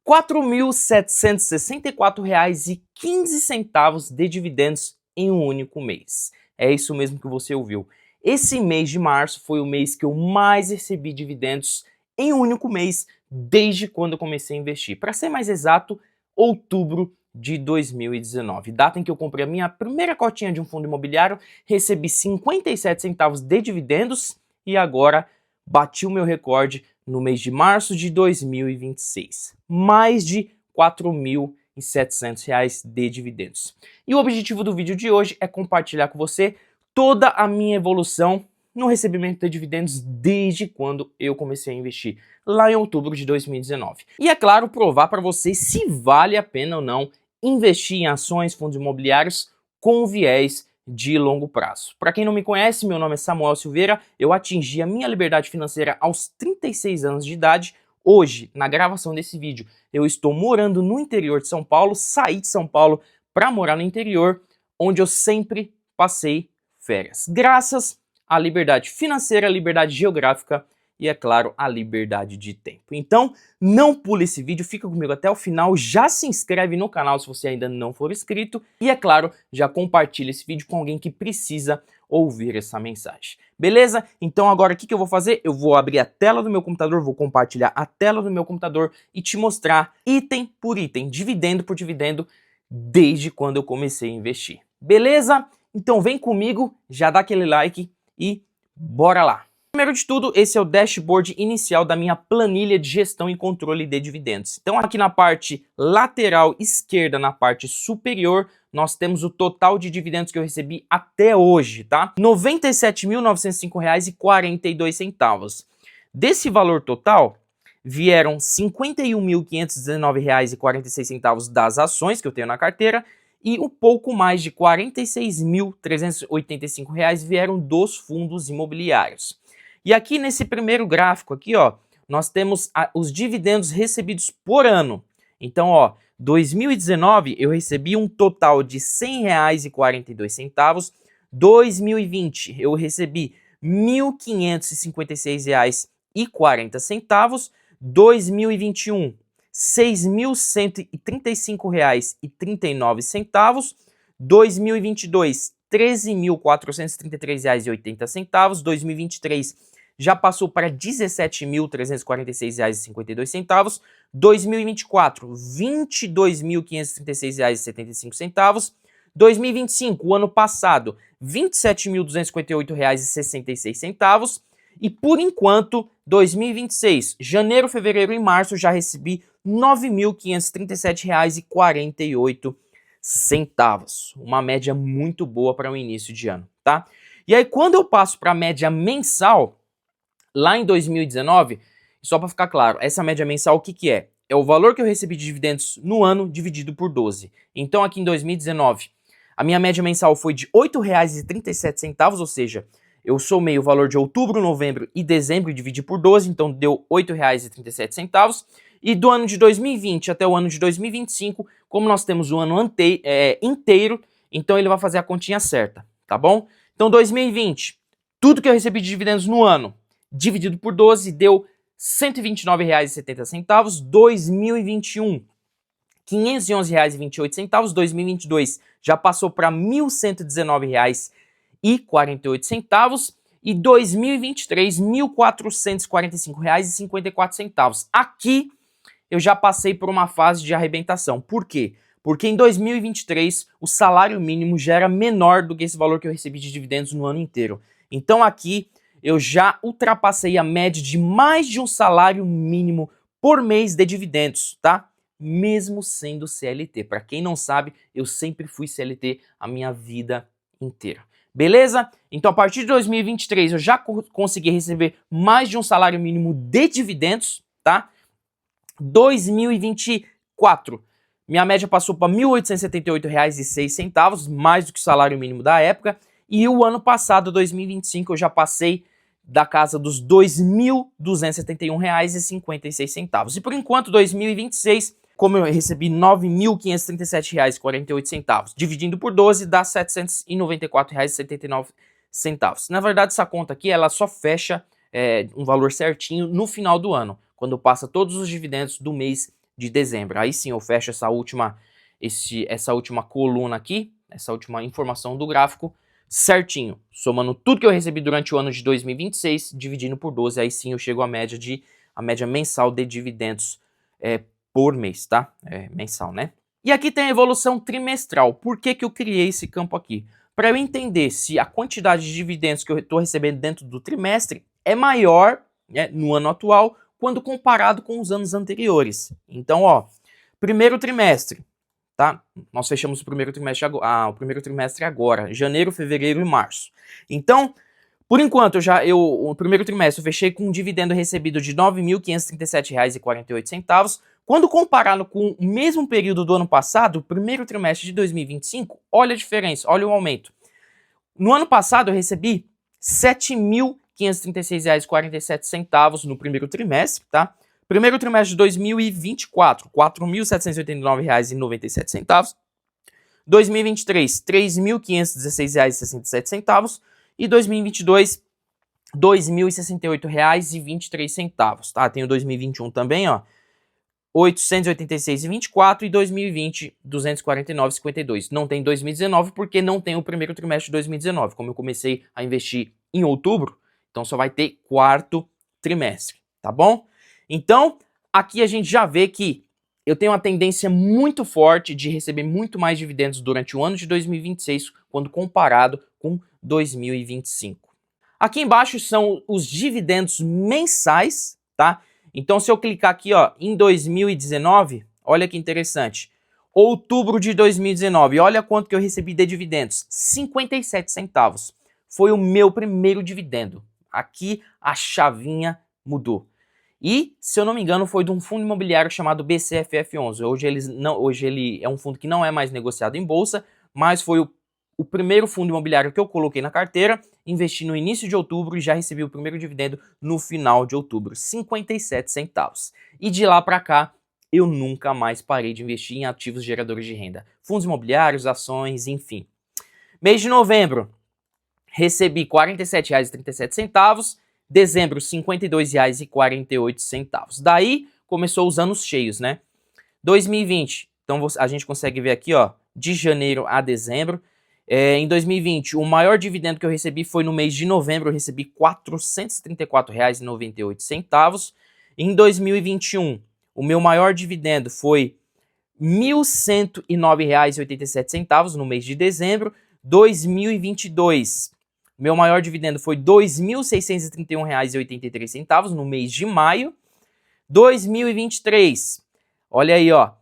R$ 4.764,15 de dividendos em um único mês. É isso mesmo que você ouviu. Esse mês de março foi o mês que eu mais recebi dividendos em um único mês desde quando eu comecei a investir. Para ser mais exato, outubro de 2019, data em que eu comprei a minha primeira cotinha de um fundo imobiliário, recebi 57 centavos de dividendos e agora bati o meu recorde no mês de março de 2026. Mais de R$ 4.700 de dividendos. E o objetivo do vídeo de hoje é compartilhar com você toda a minha evolução no recebimento de dividendos desde quando eu comecei a investir, lá em outubro de 2019. E é claro, provar para você se vale a pena ou não investir em ações, fundos imobiliários com viés de longo prazo. Para quem não me conhece, meu nome é Samuel Silveira, eu atingi a minha liberdade financeira aos 36 anos de idade. Hoje, na gravação desse vídeo, eu estou morando no interior de São Paulo, saí de São Paulo para morar no interior, onde eu sempre passei férias, graças à liberdade financeira, à liberdade geográfica e, é claro, à liberdade de tempo. Então, não pule esse vídeo, fica comigo até o final, já se inscreve no canal se você ainda não for inscrito e, é claro, já compartilha esse vídeo com alguém que precisa ouvir essa mensagem. Beleza? Então agora o que eu vou fazer? Eu vou abrir a tela do meu computador, vou compartilhar a tela do meu computador e te mostrar item por item, dividendo por dividendo, desde quando eu comecei a investir. Beleza? Então vem comigo, já dá aquele like e bora lá! Primeiro de tudo, esse é o dashboard inicial da minha planilha de gestão e controle de dividendos. Então aqui na parte lateral esquerda, na parte superior, nós temos o total de dividendos que eu recebi até hoje, tá? R$ 97.905,42. Desse valor total, vieram R$ 51.519,46 das ações que eu tenho na carteira e um pouco mais de R$ 46.385 vieram dos fundos imobiliários. E aqui nesse primeiro gráfico aqui, ó, nós temos os dividendos recebidos por ano. Então, ó, 2019 eu recebi um total de R$ 100,42. 2020 eu recebi R$ 1.556,40. 2021, R$ 6.135,39. 2022, R$ 13.433,80. 2023 já passou para R$ 17.346,52. 2024, R$ 22.536,75. 2025, o ano passado, R$ 27.258,66. E por enquanto, 2026, janeiro, fevereiro e março, já recebi R$ 9.537,48. Uma média muito boa para o início de ano, tá? E aí, quando eu passo para a média mensal, lá em 2019, só para ficar claro, essa média mensal o que é? É o valor que eu recebi de dividendos no ano dividido por 12. Então aqui em 2019, a minha média mensal foi de R$ 8,37, ou seja, eu somei o valor de outubro, novembro e dezembro e dividi por 12, então deu R$ 8,37. E do ano de 2020 até o ano de 2025, como nós temos o ano inteiro, então ele vai fazer a continha certa, tá bom? Então 2020, tudo que eu recebi de dividendos no ano, dividido por 12, deu R$ 129,70. 2021, R$ 511,28. 2022 já passou para R$ 1.119,48. E 2023, R$ 1.445,54. Aqui eu já passei por uma fase de arrebentação. Por quê? Porque em 2023 o salário mínimo já era menor do que esse valor que eu recebi de dividendos no ano inteiro. Então aqui eu já ultrapassei a média de mais de um salário mínimo por mês de dividendos, tá? Mesmo sendo CLT. Para quem não sabe, eu sempre fui CLT a minha vida inteira. Beleza? Então a partir de 2023 eu já consegui receber mais de um salário mínimo de dividendos, tá? 2024, minha média passou para R$ 1.878,06, mais do que o salário mínimo da época. E o ano passado, 2025, eu já passei da casa dos R$ 2.271,56. E por enquanto, 2026, como eu recebi R$ 9.537,48, dividindo por 12, dá R$ 794,79. Na verdade, essa conta aqui, ela só fecha um valor certinho no final do ano, quando passa todos os dividendos do mês de dezembro. Aí sim eu fecho essa última coluna aqui, essa última informação do gráfico, certinho, somando tudo que eu recebi durante o ano de 2026, dividindo por 12, aí sim eu chego à média mensal de dividendos por mês, tá? Mensal, né? E aqui tem a evolução trimestral. Por que que eu criei esse campo aqui? Para eu entender se a quantidade de dividendos que eu estou recebendo dentro do trimestre é maior, né, no ano atual, quando comparado com os anos anteriores. Então, ó, primeiro trimestre, tá? Nós fechamos o primeiro trimestre agora, janeiro, fevereiro e março. Então, por enquanto, o primeiro trimestre eu fechei com um dividendo recebido de R$ 9.537,48. Quando comparado com o mesmo período do ano passado, o primeiro trimestre de 2025, olha a diferença, olha o aumento. No ano passado eu recebi R$ 7.536,47 no primeiro trimestre, tá? Primeiro trimestre de 2024, R$ 4.789,97. 2023, R$ 3.516,67. E 2022, R$ 2.068,23, tá? Tem o 2021 também, ó, R$ 886,24 e 2020, R$ 249,52. Não tem 2019 porque não tem o primeiro trimestre de 2019. Como eu comecei a investir em outubro, então só vai ter quarto trimestre, tá bom? Então, aqui a gente já vê que eu tenho uma tendência muito forte de receber muito mais dividendos durante o ano de 2026 quando comparado com 2025. Aqui embaixo são os dividendos mensais, tá? Então, se eu clicar aqui, ó, em 2019, olha que interessante. Outubro de 2019, olha quanto que eu recebi de dividendos, 57 centavos. Foi o meu primeiro dividendo. Aqui a chavinha mudou. E, se eu não me engano, foi de um fundo imobiliário chamado BCFF11. Hoje ele é um fundo que não é mais negociado em bolsa, mas foi o primeiro fundo imobiliário que eu coloquei na carteira, investi no início de outubro e já recebi o primeiro dividendo no final de outubro, 57 centavos. E de lá para cá, eu nunca mais parei de investir em ativos geradores de renda. Fundos imobiliários, ações, enfim. Mês de novembro, recebi R$ 47,37. Dezembro, R$ 52,48. Daí, começou os anos cheios, né? 2020, então a gente consegue ver aqui, ó, de janeiro a dezembro. Em 2020, o maior dividendo que eu recebi foi no mês de novembro, eu recebi R$ 434,98. Em 2021, o meu maior dividendo foi R$ 1.109,87 no mês de dezembro. 2022, meu maior dividendo foi R$ 2.631,83 no mês de maio. 2023, olha aí, ó, R$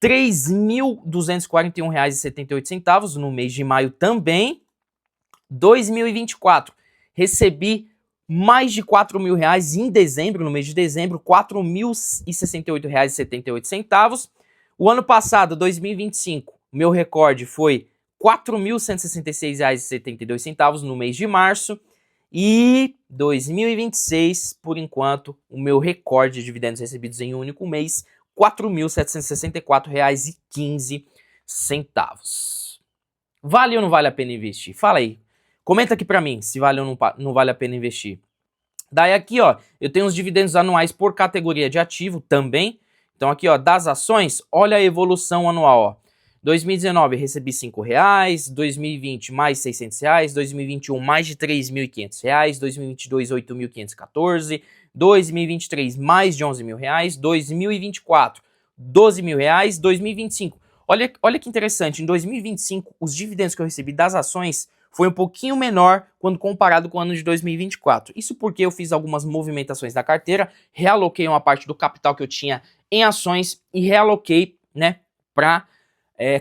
3.241,78 no mês de maio também. 2024, recebi mais de R$ 4.000 em dezembro, no mês de dezembro, R$ 4.068,78. O ano passado, 2025, meu recorde foi R$ 4.166,72 no mês de março. E 2026, por enquanto, o meu recorde de dividendos recebidos em um único mês, R$ 4.764,15. Vale ou não vale a pena investir? Fala aí. Comenta aqui pra mim se vale ou não vale a pena investir. Daí aqui, ó, eu tenho os dividendos anuais por categoria de ativo também. Então aqui, ó, das ações, olha a evolução anual, ó. 2019 recebi R$ 5,00, 2020 mais R$ 600, 2021 mais de R$ 3.500, 2022 R$ 8.514, 2023 mais de R$ 11.000, 2024 R$ 12.000, 2025. Olha que interessante, em 2025 os dividendos que eu recebi das ações foi um pouquinho menor quando comparado com o ano de 2024. Isso porque eu fiz algumas movimentações da carteira, realoquei uma parte do capital que eu tinha em ações e realoquei, né, para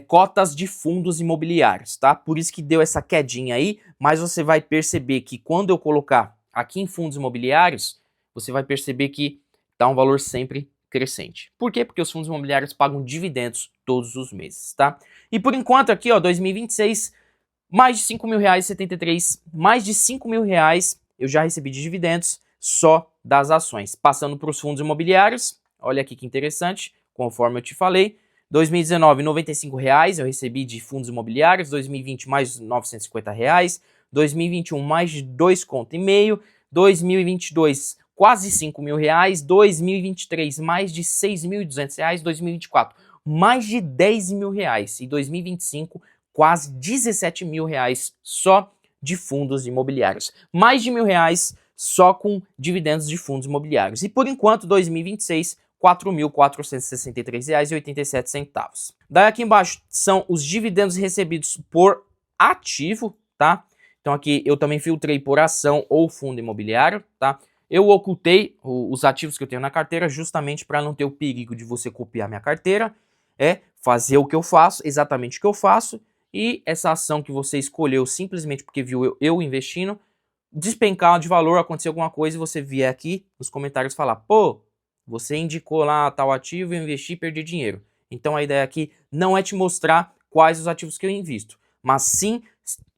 cotas de fundos imobiliários, tá? Por isso que deu essa quedinha aí, mas você vai perceber que quando eu colocar aqui em fundos imobiliários, você vai perceber que tá um valor sempre crescente. Por quê? Porque os fundos imobiliários pagam dividendos todos os meses, tá? E por enquanto aqui, ó, 2026, mais de R$ 5.000,73, mais de R$ 5.000 eu já recebi de dividendos só das ações. Passando para os fundos imobiliários, olha aqui que interessante, conforme eu te falei, 2019, R$ 95,00 eu recebi de fundos imobiliários, 2020 mais R$ 950,00, 2021 mais de R$ 2,5 conto, 2022 quase 5 mil reais, 2023 mais de 6.200 reais, 2024 mais de 10 mil reais e 2025 quase 17 mil reais só de fundos imobiliários. Mais de R$ 1.000 só com dividendos de fundos imobiliários. E por enquanto, 2026, R$ 4.463,87. Daí aqui embaixo são os dividendos recebidos por ativo, tá? Então aqui eu também filtrei por ação ou fundo imobiliário, tá? Eu ocultei os ativos que eu tenho na carteira justamente para não ter o perigo de você copiar minha carteira, fazer o que eu faço, exatamente o que eu faço, e essa ação que você escolheu simplesmente porque viu eu investindo, despencar de valor, acontecer alguma coisa e você vier aqui nos comentários falar, pô, você indicou lá tal ativo, eu investi e perdi dinheiro. Então a ideia aqui não é te mostrar quais os ativos que eu invisto, mas sim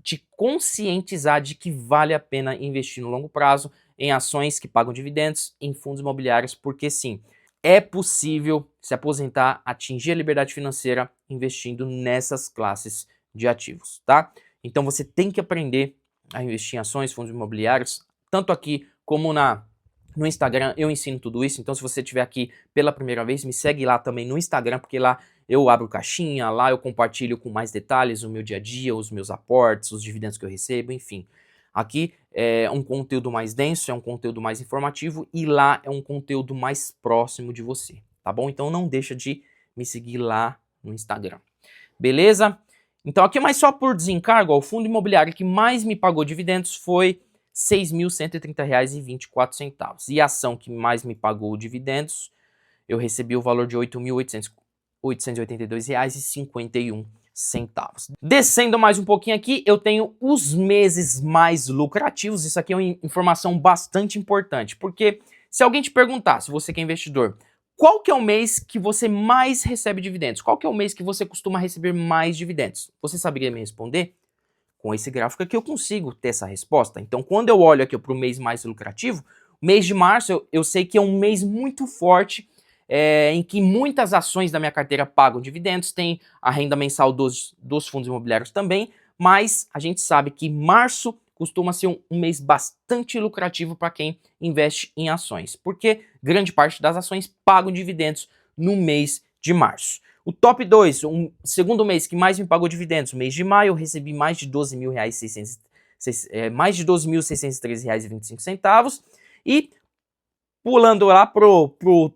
te conscientizar de que vale a pena investir no longo prazo em ações que pagam dividendos, em fundos imobiliários, porque sim, é possível se aposentar, atingir a liberdade financeira investindo nessas classes de ativos, tá? Então você tem que aprender a investir em ações, fundos imobiliários, tanto aqui como no Instagram eu ensino tudo isso. Então se você estiver aqui pela primeira vez, me segue lá também no Instagram, porque lá eu abro caixinha, lá eu compartilho com mais detalhes o meu dia a dia, os meus aportes, os dividendos que eu recebo, enfim. Aqui é um conteúdo mais denso, é um conteúdo mais informativo e lá é um conteúdo mais próximo de você, tá bom? Então não deixa de me seguir lá no Instagram, beleza? Então aqui, mas só por desencargo, ó, o fundo imobiliário que mais me pagou dividendos foi R$ 6.130,24. E a ação que mais me pagou dividendos, eu recebi o valor de R$ 8.882,51. Descendo mais um pouquinho aqui, eu tenho os meses mais lucrativos. Isso aqui é uma informação bastante importante, porque se alguém te perguntar, se você que é investidor, qual que é o mês que você mais recebe dividendos? Qual que é o mês que você costuma receber mais dividendos? Você saberia me responder? Com esse gráfico aqui eu consigo ter essa resposta. Então quando eu olho aqui para o mês mais lucrativo, mês de março eu sei que é um mês muito forte, em que muitas ações da minha carteira pagam dividendos, tem a renda mensal dos fundos imobiliários também, mas a gente sabe que março costuma ser um mês bastante lucrativo para quem investe em ações, porque grande parte das ações pagam dividendos no mês de março. O top 2, o segundo mês que mais me pagou dividendos, o mês de maio, eu recebi mais de R$ 12.613,25. E pulando lá pro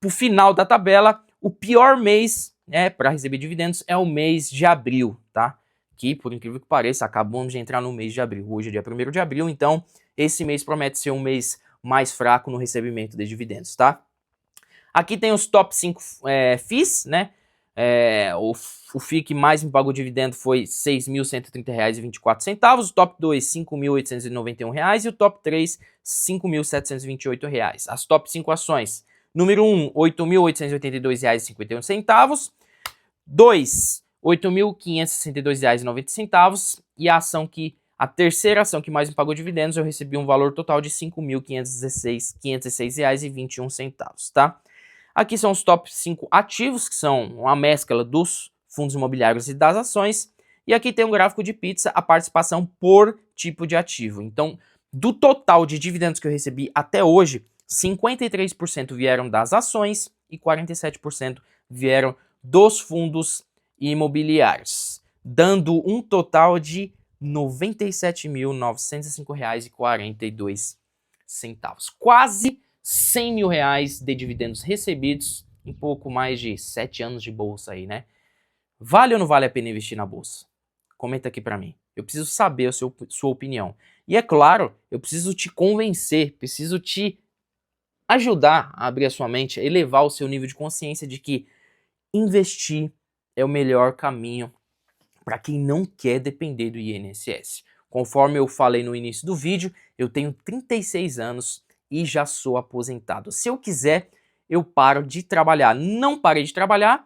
final da tabela, o pior mês para receber dividendos é o mês de abril, tá? Que, por incrível que pareça, acabamos de entrar no mês de abril. Hoje é dia 1º de abril, então esse mês promete ser um mês mais fraco no recebimento de dividendos, tá? Aqui tem os top 5 FIIs, né? O FII que mais me pagou dividendo foi R$ 6.130,24, o top 2, R$ 5.891 e o top 3, R$ 5.728. As top 5 ações: número 1, R$ 8.882,51, 2, R$ 8.562,90 e a terceira ação que mais me pagou dividendos, eu recebi um valor total de R$ 5.516,21, tá? Aqui são os top 5 ativos, que são uma mescla dos fundos imobiliários e das ações. E aqui tem um gráfico de pizza, a participação por tipo de ativo. Então, do total de dividendos que eu recebi até hoje, 53% vieram das ações e 47% vieram dos fundos imobiliários, dando um total de R$ 97.905,42. Quase R$ 100 mil de dividendos recebidos em pouco mais de 7 anos de bolsa aí, né? Vale ou não vale a pena investir na bolsa? Comenta aqui pra mim. Eu preciso saber a sua opinião. E é claro, eu preciso te convencer, preciso te ajudar a abrir a sua mente, a elevar o seu nível de consciência de que investir é o melhor caminho para quem não quer depender do INSS. Conforme eu falei no início do vídeo, eu tenho 36 anos e já sou aposentado. Se eu quiser, eu paro de trabalhar. Não parei de trabalhar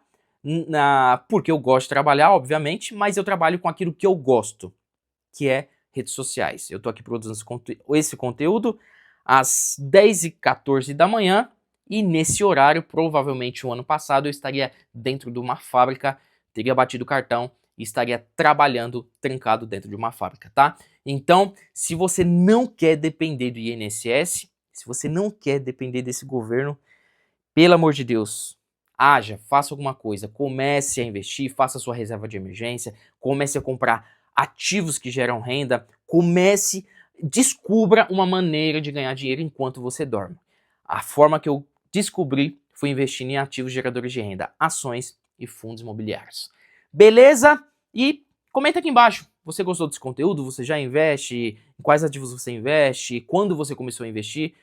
porque eu gosto de trabalhar, obviamente, mas eu trabalho com aquilo que eu gosto, que é redes sociais. Eu tô aqui produzindo esse conteúdo às 10h14 da manhã e nesse horário, provavelmente o ano passado, eu estaria dentro de uma fábrica, teria batido o cartão e estaria trabalhando trancado dentro de uma fábrica, tá? Então, se você não quer depender do INSS, Se você não quer depender desse governo, pelo amor de Deus, haja, faça alguma coisa, comece a investir, faça a sua reserva de emergência, comece a comprar ativos que geram renda, descubra uma maneira de ganhar dinheiro enquanto você dorme. A forma que eu descobri foi investindo em ativos geradores de renda, ações e fundos imobiliários. Beleza? E comenta aqui embaixo, você gostou desse conteúdo? Você já investe? Em quais ativos você investe? Quando você começou a investir?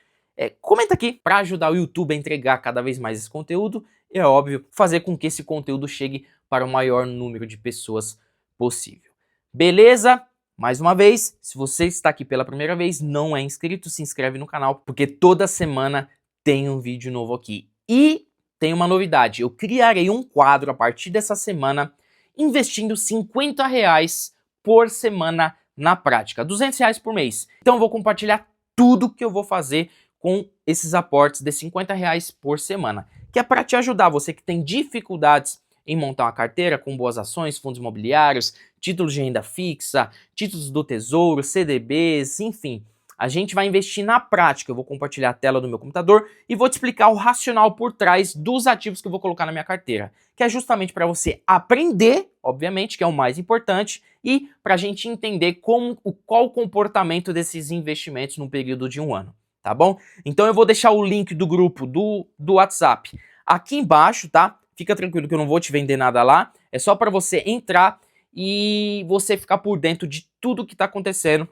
Comenta aqui para ajudar o YouTube a entregar cada vez mais esse conteúdo e, é óbvio, fazer com que esse conteúdo chegue para o maior número de pessoas possível. Beleza? Mais uma vez, se você está aqui pela primeira vez, não é inscrito, se inscreve no canal, porque toda semana tem um vídeo novo aqui. E tem uma novidade, eu criarei um quadro a partir dessa semana, investindo R$50 por semana na prática, R$200 por mês. Então eu vou compartilhar tudo que eu vou fazer com esses aportes de R$50 por semana, que é para te ajudar, você que tem dificuldades em montar uma carteira com boas ações, fundos imobiliários, títulos de renda fixa, títulos do tesouro, CDBs, enfim. A gente vai investir na prática, eu vou compartilhar a tela do meu computador e vou te explicar o racional por trás dos ativos que eu vou colocar na minha carteira, que é justamente para você aprender, obviamente, que é o mais importante, e para a gente entender qual o comportamento desses investimentos no período de um ano, tá bom? Então eu vou deixar o link do grupo do WhatsApp aqui embaixo, tá? Fica tranquilo que eu não vou te vender nada lá, é só para você entrar e você ficar por dentro de tudo que está acontecendo,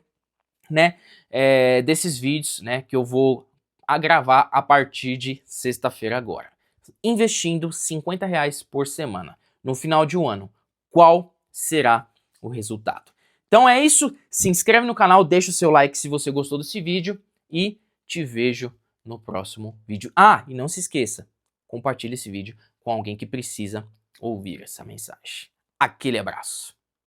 né, desses vídeos, né, que eu vou gravar a partir de sexta-feira agora. Investindo R$50 por semana no final de um ano, qual será o resultado? Então é isso, se inscreve no canal, deixa o seu like se você gostou desse vídeo e te vejo no próximo vídeo. Ah, e não se esqueça, compartilhe esse vídeo com alguém que precisa ouvir essa mensagem. Aquele abraço.